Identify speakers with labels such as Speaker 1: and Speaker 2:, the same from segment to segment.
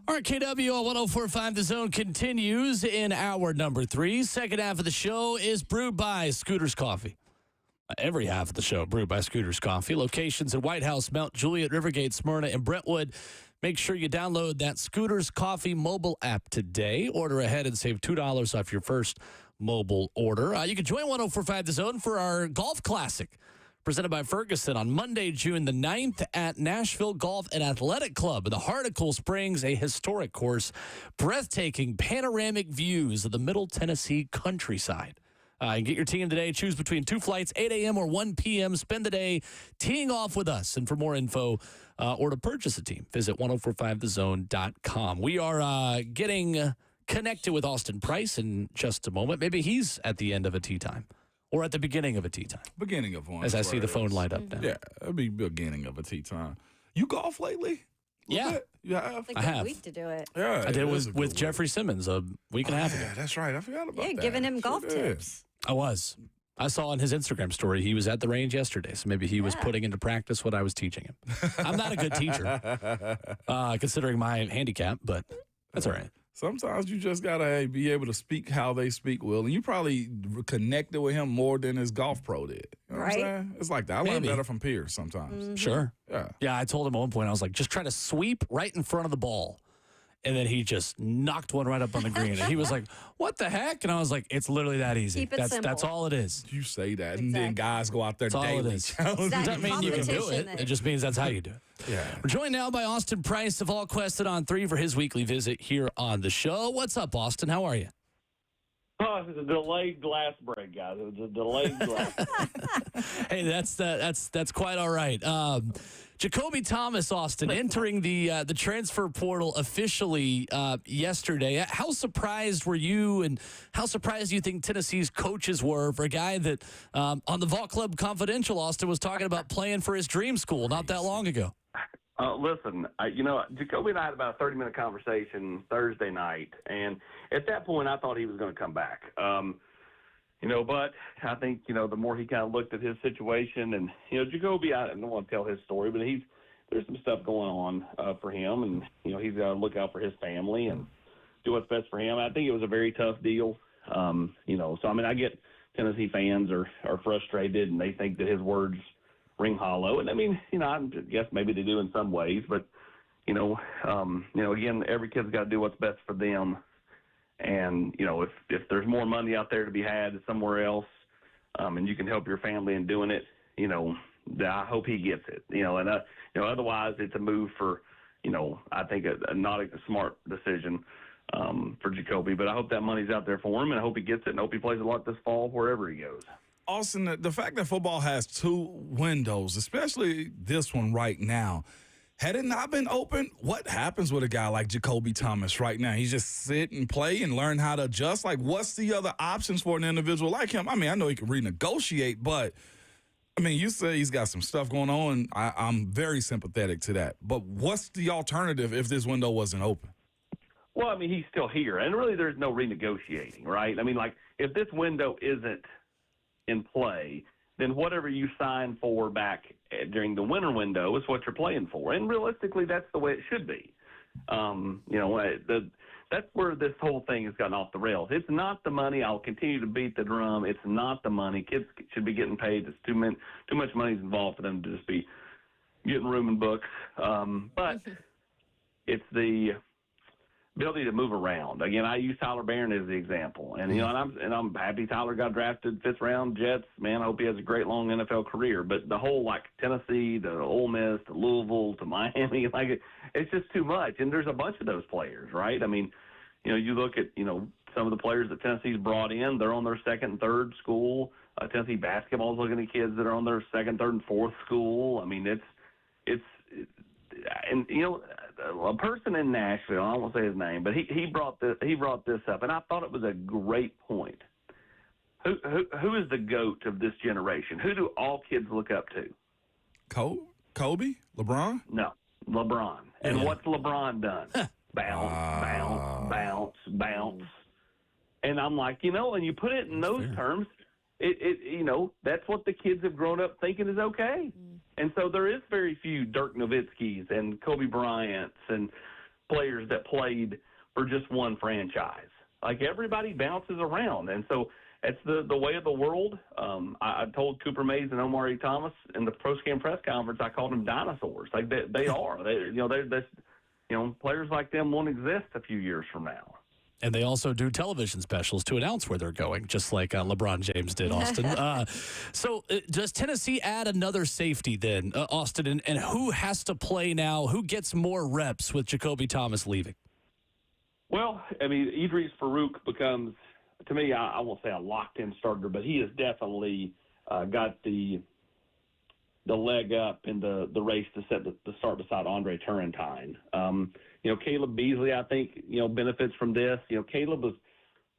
Speaker 1: RKW on 104.5 The Zone continues in hour number 3. Second half of the show is brewed by Scooter's Coffee. Every half of the show brewed by Scooter's Coffee. Locations in White House, Mount Juliet, Rivergate, Smyrna, and Brentwood. Make sure you download that Scooter's Coffee mobile app today. Order ahead and save $2 off your first mobile order. You can join 104.5 The Zone for our Golf Classic, presented by Ferguson on Monday, June the 9th at Nashville Golf and Athletic Club in the heart of Cool Springs, a historic course, breathtaking panoramic views of the Middle Tennessee countryside. And get your team today. Choose between 2 flights, 8 a.m. or 1 p.m. Spend the day teeing off with us. And for more info or to purchase a team, visit 1045thezone.com. We are getting connected with Austin Price in just a moment. Maybe he's at the end of a tee time. Or at the beginning of a tee time.
Speaker 2: Beginning of one.
Speaker 1: As I see the phone light up now.
Speaker 2: Yeah, it'll be beginning of a tee time. You golf lately?
Speaker 1: Yeah.
Speaker 2: You have?
Speaker 3: It's a good week to do it.
Speaker 2: Yeah.
Speaker 1: I did it with Jeffrey Simmons a week and a half ago.
Speaker 2: Yeah, that's right. I forgot about that.
Speaker 3: Yeah, giving him golf tips.
Speaker 1: I was. I saw on his Instagram story he was at the range yesterday, so maybe he was putting into practice what I was teaching him. I'm not a good teacher, considering my handicap, but that's all right.
Speaker 2: Sometimes you just got to be able to speak how they speak, Will. And you probably connected with him more than his golf pro did. You know what I'm saying? It's like that. I learn better from peers sometimes.
Speaker 3: Mm-hmm.
Speaker 1: Sure.
Speaker 2: Yeah.
Speaker 1: Yeah, I told him at one point, I was like, just try to sweep right in front of the ball. And then he just knocked one right up on the green. And he was like, what the heck? And I was like, it's literally that easy.
Speaker 3: Keep it simple.
Speaker 1: That's all it is.
Speaker 2: You say that, and then guys go out there
Speaker 1: That's all
Speaker 2: daily.
Speaker 1: it is. Doesn't mean you can do it.
Speaker 3: Competition.
Speaker 1: It just means that's how you do it.
Speaker 2: Yeah.
Speaker 1: We're joined now by Austin Price of VolQuest's on 3 for his weekly visit here on the show. What's up, Austin? How are you?
Speaker 4: Oh, it was a delayed glass break, guys. It was a delayed glass.
Speaker 1: Hey, that's quite all right. Jacoby Thomas, Austin, entering the transfer portal officially yesterday. How surprised were you, and how surprised do you think Tennessee's coaches were for a guy that on the Vol Club Confidential, Austin, was talking about playing for his dream school not that long ago?
Speaker 4: Listen, Jacoby and I had about a 30-minute conversation Thursday night, and at that point, I thought he was going to come back. But I think, the more he kind of looked at his situation, and, Jacoby, I don't want to tell his story, but there's some stuff going on for him, and, he's got to look out for his family and do what's best for him. I think it was a very tough deal. I get Tennessee fans are frustrated, and they think that his words ring hollow. And, I guess maybe they do in some ways, but, again, every kid's got to do what's best for them. And, if there's more money out there to be had somewhere else, and you can help your family in doing it, I hope he gets it. Otherwise it's a move for, I think not a smart decision for Jacoby. But I hope that money's out there for him, and I hope he gets it, and I hope he plays a lot this fall wherever he goes.
Speaker 2: Austin, the fact that football has 2 windows, especially this one right now, had it not been open, what happens with a guy like Jacoby Thomas right now? He's just sit and play and learn how to adjust? Like, what's the other options for an individual like him? I know he can renegotiate, but, you say he's got some stuff going on. I'm very sympathetic to that. But what's the alternative if this window wasn't open?
Speaker 4: Well, he's still here, and really there's no renegotiating, right? If this window isn't in play, then whatever you sign for back during the winter window is what you're playing for. And realistically, that's the way it should be. That's where this whole thing has gotten off the rails. It's not the money. I'll continue to beat the drum. It's not the money. Kids should be getting paid. It's too much money is involved for them to just be getting room and books. But it's the ability to move around. Again, I use Tyler Barron as the example, and I'm happy Tyler got drafted 5th round. Jets, man, I hope he has a great long NFL career. But the whole Tennessee to Ole Miss to Louisville to Miami, it's just too much. And there's a bunch of those players, right? You look at some of the players that Tennessee's brought in, they're on their 2nd and 3rd school. Tennessee basketball is looking at kids that are on their 2nd, 3rd, and 4th school. A person in Nashville, I won't say his name, but he brought this up, and I thought it was a great point. Who is the GOAT of this generation? Who do all kids look up to?
Speaker 2: Kobe? LeBron?
Speaker 4: No, LeBron. And what's LeBron done? Bounce. And I'm like, and you put it in those terms, that's what the kids have grown up thinking is okay. And so there is very few Dirk Nowitzkis and Kobe Bryants and players that played for just one franchise. Like, everybody bounces around, and so it's the way of the world. I told Cooper Mays and Omari Thomas in the post-game press conference, I called them dinosaurs. Like, they are. Players like them won't exist a few years from now.
Speaker 1: And they also do television specials to announce where they're going, just like LeBron James did, Austin. So does Tennessee add another safety then, Austin? And who has to play now? Who gets more reps with Jacoby Thomas leaving?
Speaker 4: Well, I mean, Idris Farouk becomes, to me, I won't say a locked-in starter, but he has definitely got the leg up in the race to set the start beside Andre Turrentine. Caleb Beasley, I think, benefits from this. Caleb was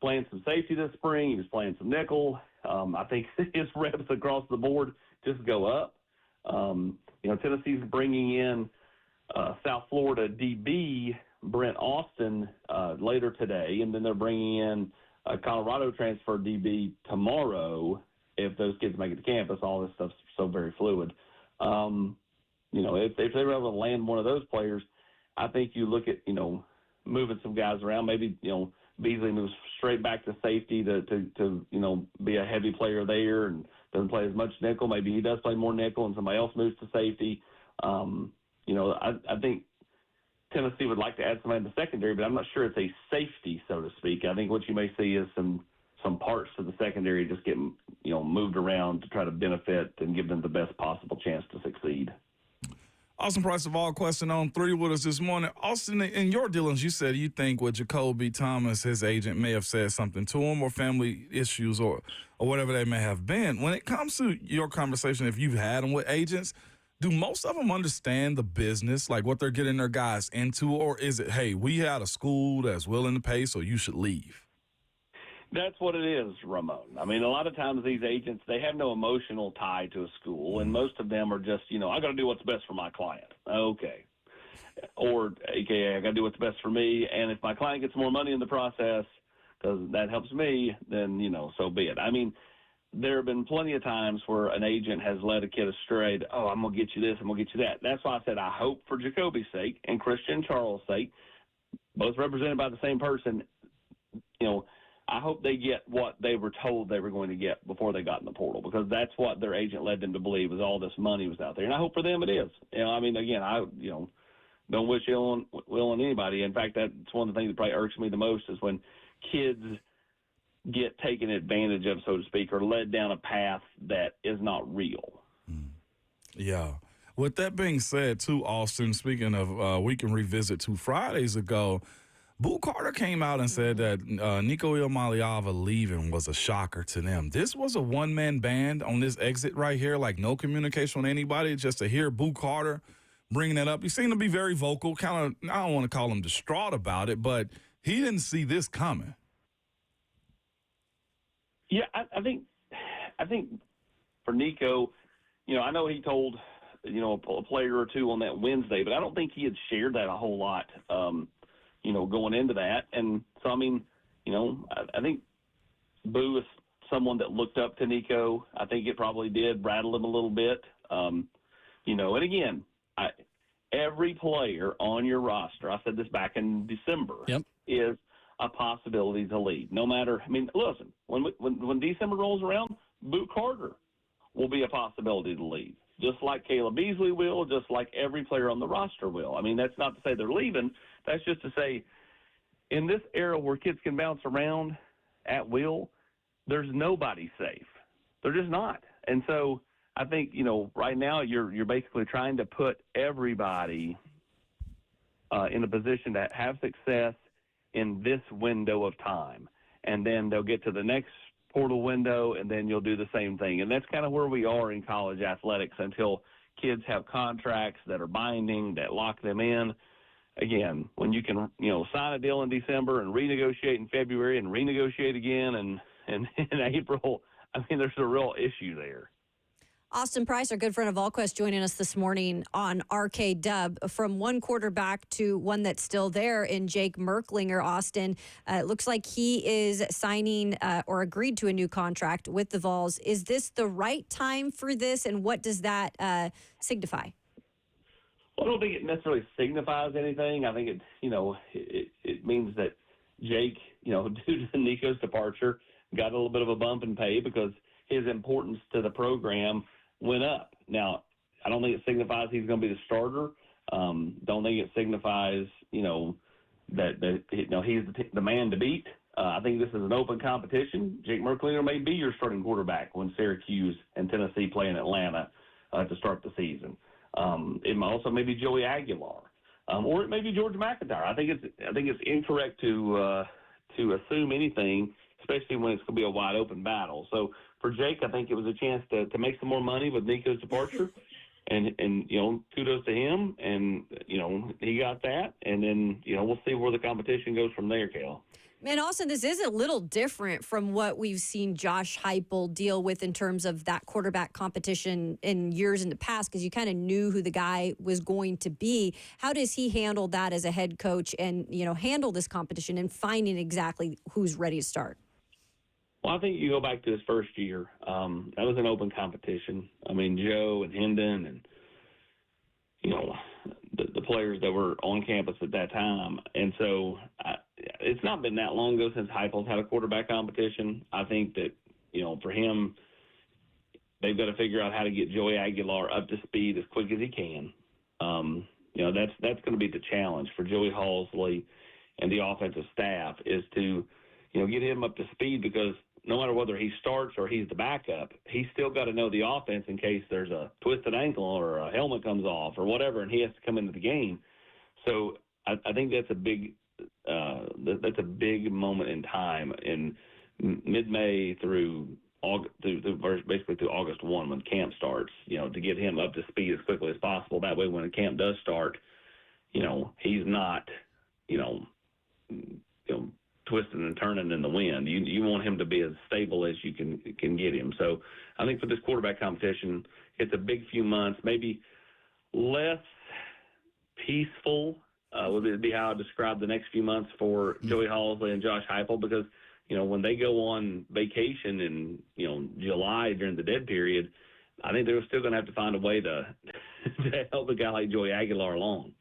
Speaker 4: playing some safety this spring. He was playing some nickel. I think his reps across the board just go up. Tennessee's bringing in South Florida DB Brent Austin later today, and then they're bringing in a Colorado transfer DB tomorrow. If those kids make it to campus, all this stuff's so very fluid. If they were able to land one of those players, I think you look at, moving some guys around. Maybe, Beasley moves straight back to safety to be a heavy player there and doesn't play as much nickel. Maybe he does play more nickel and somebody else moves to safety. I think Tennessee would like to add somebody in the secondary, but I'm not sure it's a safety, so to speak. I think what you may see is some parts to the secondary just get, moved around to try to benefit and give them the best possible chance to succeed.
Speaker 2: Austin Price of VolQuest's on 3 with us this morning. Austin, in your dealings, you said you think with Jacoby Thomas, his agent may have said something to him or family issues or whatever they may have been. When it comes to your conversation, if you've had them with agents, do most of them understand the business, like what they're getting their guys into, or is it, hey, we had a school that's willing to pay, so you should leave?
Speaker 4: That's what it is, Ramon. I mean, a lot of times these agents, they have no emotional tie to a school, and most of them are just, I got to do what's best for my client. Okay. Or, AKA, I got to do what's best for me, and if my client gets more money in the process, because that helps me, then, so be it. I mean, there have been plenty of times where an agent has led a kid astray. Oh, I'm going to get you this, I'm going to get you that. That's why I said I hope for Jacoby's sake and Christian Charles' sake, both represented by the same person, I hope they get what they were told they were going to get before they got in the portal, because that's what their agent led them to believe, was all this money was out there. And I hope for them it is. Again, I don't wish ill on anybody. In fact, that's one of the things that probably irks me the most is when kids get taken advantage of, so to speak, or led down a path that is not real.
Speaker 2: Yeah. With that being said, too, Austin, speaking of we can revisit 2 Fridays ago, Boo Carter came out and said that Nico Iamaleava leaving was a shocker to them. This was a one-man band on this exit right here, like no communication with anybody, just to hear Boo Carter bringing that up. He seemed to be very vocal, kind of, I don't want to call him distraught about it, but he didn't see this coming.
Speaker 4: Yeah, I think for Nico, I know he told, a player or two on that Wednesday, but I don't think he had shared that a whole lot, going into that. And so, I think Boo is someone that looked up to Nico. I think it probably did rattle him a little bit. And again, every player on your roster, I said this back in December, is a possibility to lead. No matter, listen, when December rolls around, Boo Carter will be a possibility to lead, just like Caleb Beasley will, just like every player on the roster will. That's not to say they're leaving. That's just to say, in this era where kids can bounce around at will, there's nobody safe. They're just not. And so I think, right now you're basically trying to put everybody in a position to have success in this window of time. And then they'll get to the next portal window, and then you'll do the same thing. And that's kind of where we are in college athletics until kids have contracts that are binding, that lock them in. Again, when you can, sign a deal in December and renegotiate in February and renegotiate again and in April, there's a real issue there.
Speaker 3: Austin Price, our good friend of VolQuest, joining us this morning on RK Dub. From one quarterback to one that's still there in Jake Merklinger, Austin. It looks like he is signing or agreed to a new contract with the Vols. Is this the right time for this, and what does that signify?
Speaker 4: Well, I don't think it necessarily signifies anything. I think it means that Jake, due to Nico's departure, got a little bit of a bump in pay because his importance to the program went up. Now, I don't think it signifies he's going to be the starter. Don't think it signifies, that he's the man to beat. I think this is an open competition. Jake Merklinger may be your starting quarterback when Syracuse and Tennessee play in Atlanta to start the season. It might also maybe Joey Aguilar, or it may be George McIntyre. I think it's incorrect to assume anything, especially when it's going to be a wide open battle. So for Jake, I think it was a chance to make some more money with Nico's departure, and kudos to him, and he got that, and then we'll see where the competition goes from there, Kayla.
Speaker 3: Man, Austin, this is a little different from what we've seen Josh Heupel deal with in terms of that quarterback competition in years in the past, because you kind of knew who the guy was going to be. How does he handle that as a head coach and, handle this competition and finding exactly who's ready to start?
Speaker 4: Well, I think you go back to his first year. That was an open competition. I mean, Joe and Hendon and, the players that were on campus at that time. And so it's not been that long ago since Heupel's had a quarterback competition. I think that, for him, they've got to figure out how to get Joey Aguilar up to speed as quick as he can. That's going to be the challenge for Joey Halsley and the offensive staff is to, get him up to speed, because no matter whether he starts or he's the backup, he's still got to know the offense in case there's a twisted ankle or a helmet comes off or whatever, and he has to come into the game. So I think that's a big moment in time in mid-May through August, basically through August 1 when camp starts. To get him up to speed as quickly as possible. That way, when the camp does start, he's not, twisting and turning in the wind. You want him to be as stable as you can get him. So I think for this quarterback competition, it's a big few months, maybe less peaceful would be how I describe the next few months for Joey Halsley and Josh Heupel, because when they go on vacation in July during the dead period, I think they're still going to have to find a way to help a guy like Joey Aguilar along.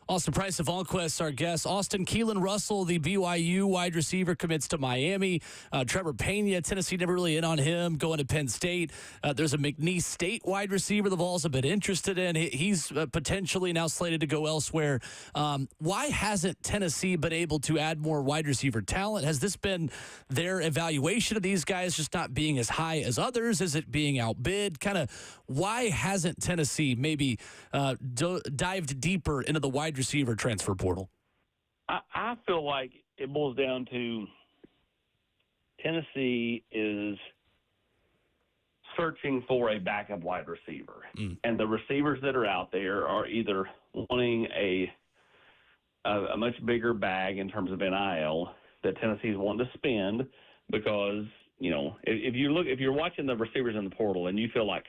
Speaker 1: Austin Price of VolQuest's our guest. Austin, Keelan Russell, the BYU wide receiver, commits to Miami. Trevor Pena, Tennessee never really in on him, going to Penn State. There's a McNeese State wide receiver the Vols have been interested in. He's potentially now slated to go elsewhere. Why hasn't Tennessee been able to add more wide receiver talent? Has this been their evaluation of these guys just not being as high as others? Is it being outbid? Kind of why hasn't Tennessee maybe dived deeper into the wide receiver transfer portal?
Speaker 4: I feel like it boils down to Tennessee is searching for a backup wide receiver. And the receivers that are out there are either wanting a much bigger bag in terms of NIL that Tennessee's wanting to spend, because, if you're watching the receivers in the portal and you feel like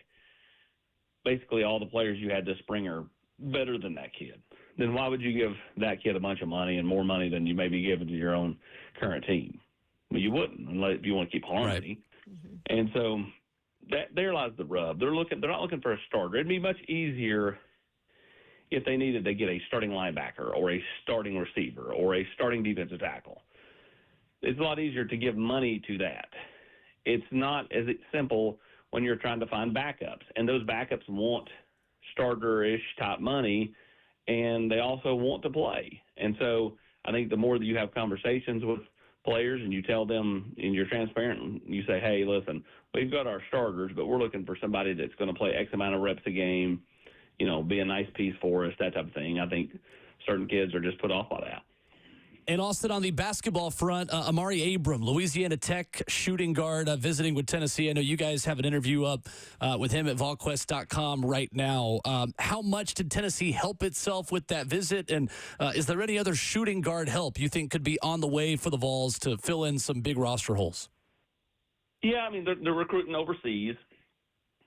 Speaker 4: basically all the players you had this spring are better than that kid, then why would you give that kid a bunch of money and more money than you may be giving to your own current team? Well, you wouldn't, unless you want to keep harmony. Right. Mm-hmm. And so there lies the rub. They're not looking for a starter. It'd be much easier if they needed to get a starting linebacker or a starting receiver or a starting defensive tackle. It's a lot easier to give money to that. It's not as simple when you're trying to find backups, and those backups want starter-ish type money, and they also want to play. And so I think the more that you have conversations with players and you tell them and you're transparent and you say, hey, listen, we've got our starters, but we're looking for somebody that's going to play X amount of reps a game, be a nice piece for us, that type of thing. I think certain kids are just put off by that.
Speaker 1: And Austin, on the basketball front, Amari Abram, Louisiana Tech shooting guard, visiting with Tennessee. I know you guys have an interview up with him at VolQuest.com right now. How much did Tennessee help itself with that visit? And is there any other shooting guard help you think could be on the way for the Vols to fill in some big roster holes?
Speaker 4: Yeah, I mean, they're recruiting overseas.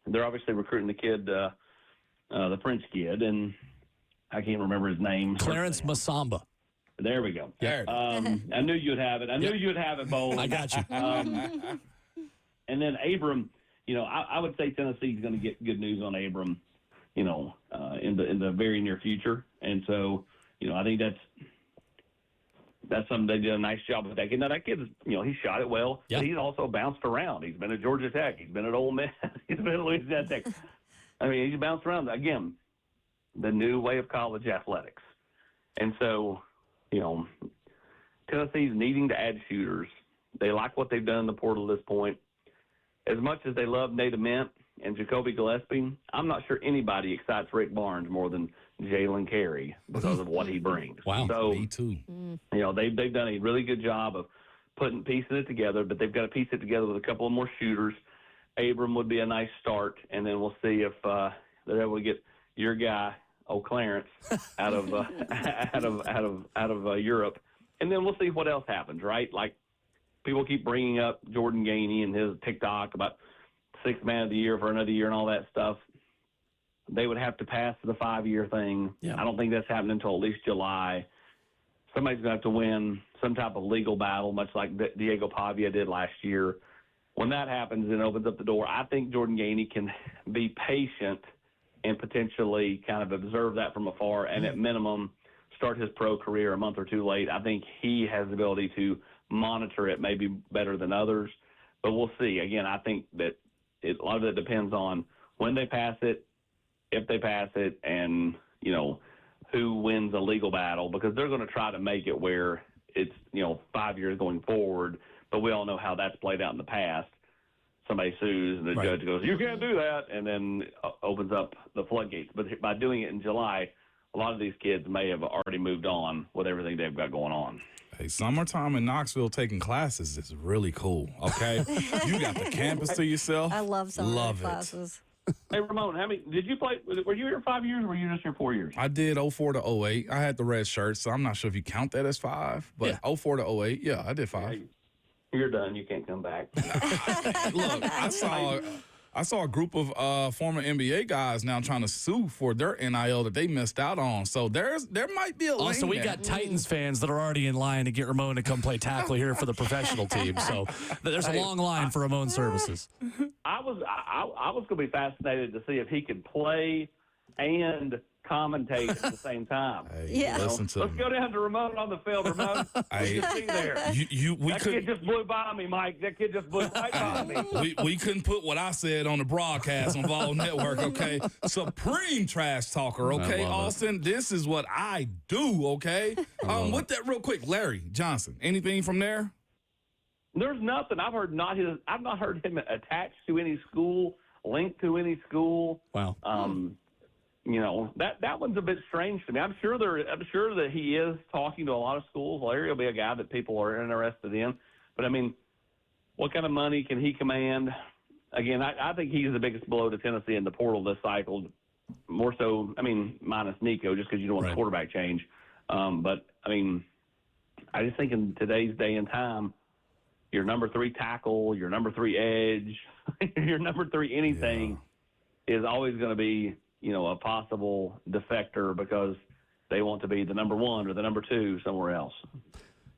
Speaker 4: They're obviously recruiting the kid, the French kid, and I can't remember his name.
Speaker 1: Clarence Masamba.
Speaker 4: There we go. I knew you'd have it. I knew you'd have it, Bo.
Speaker 1: I got you.
Speaker 4: And then Abram, I would say Tennessee's going to get good news on Abram in the very near future. And so, I think that's something they did a nice job with that kid. Now, that kid, he shot it well,
Speaker 1: Yeah.
Speaker 4: but he's also bounced around. He's been at Georgia Tech. He's been at Ole Miss. He's been at Louisiana Tech. I mean, he's bounced around. Again, the new way of college athletics. And so, Tennessee's needing to add shooters. They like what they've done in the portal at this point. As much as they love Nate Ament and Jacoby Gillespie, I'm not sure anybody excites Rick Barnes more than Jalen Carey because of what he brings.
Speaker 1: Wow.
Speaker 4: So,
Speaker 2: Me too.
Speaker 4: they've done a really good job of piecing it together, but they've got to piece it together with a couple of more shooters. Abram would be a nice start, and then we'll see if they're able to get your guy, Clarence, out of Europe, and then we'll see what else happens. Right, like people keep bringing up Jordan Gainey and his TikTok about sixth man of the year for another year and all that stuff. They would have to pass the 5-year thing.
Speaker 1: Yeah.
Speaker 4: I don't think that's happening until at least July. Somebody's going to have to win some type of legal battle, much like Diego Pavia did last year. When that happens, it opens up the door. I think Jordan Gainey can be patient and potentially kind of observe that from afar and at minimum start his pro career a month or two late. I think he has the ability to monitor it maybe better than others, but we'll see. Again, I think that a lot of it depends on when they pass it, if they pass it, and, who wins a legal battle, because they're going to try to make it where it's, 5 years going forward, but we all know how that's played out in the past. Somebody sues and the
Speaker 1: Right.
Speaker 4: judge goes, you can't do that, and then opens up the floodgates. But by doing it in July, a lot of these kids may have already moved on with everything they've got going on.
Speaker 2: Hey, summertime in Knoxville taking classes is really cool, okay? You got the campus to yourself.
Speaker 3: I love summer
Speaker 2: Love it.
Speaker 3: classes.
Speaker 4: Hey, Ramon, did you play? Were you here 5 years or were you just here 4 years?
Speaker 2: I did 04 to 08. I had the red shirt, so I'm not sure if you count that as 5, but 04 to 08, yeah, I did 5.
Speaker 4: You're done. You can't come back.
Speaker 2: Look, I saw a group of former NBA guys now trying to sue for their NIL that they missed out on. So there might be a lane
Speaker 1: Also, we
Speaker 2: there.
Speaker 1: got Titans fans that are already in line to get Ramon to come play tackle here for the professional team. So there's a long line for Ramon services.
Speaker 4: I was going to be fascinated to see if he could play and commentate at the same time.
Speaker 2: Hey,
Speaker 3: Yeah.
Speaker 2: listen to
Speaker 4: Let's
Speaker 2: me.
Speaker 4: go down to Ramon on the field, Ramon.
Speaker 2: Hey,
Speaker 4: Let's be there.
Speaker 2: we
Speaker 4: That kid just blew by me, Mike. That kid just blew right by me.
Speaker 2: we couldn't put what I said on the broadcast on Vol Network, okay? Supreme trash talker, okay,
Speaker 1: I love it.
Speaker 2: Austin? This is what I do, okay? With that real quick, Larry Johnson, anything from there?
Speaker 4: There's nothing. I've not heard him attached to any school, linked to any school.
Speaker 1: Wow.
Speaker 4: That one's a bit strange to me. I'm sure that he is talking to a lot of schools. Larry will be a guy that people are interested in. But, what kind of money can he command? Again, I think he's the biggest blow to Tennessee in the portal this cycle. More so, minus Nico, just because you don't want
Speaker 1: Right.
Speaker 4: a quarterback change. But, I just think in today's day and time, your number 3 tackle, your number 3 edge, your number 3 anything is always going to be, a possible defector because they want to be the number 1 or the number 2 somewhere else.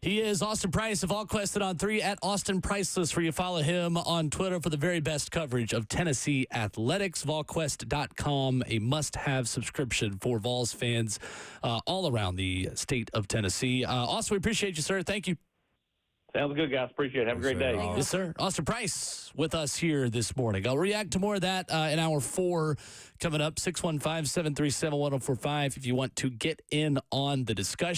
Speaker 1: He is Austin Price of VolQuest's on 3 at Austin Priceless, where you follow him on Twitter for the very best coverage of Tennessee athletics. VolQuest.com, a must-have subscription for Vols fans all around the state of Tennessee. Austin, we appreciate you, sir. Thank you.
Speaker 4: Sounds good, guys. Appreciate it. Have a great day.
Speaker 1: Yes, sir. Austin Price with us here this morning. I'll react to more of that in hour 4 coming up, 615-737-1045 if you want to get in on the discussion.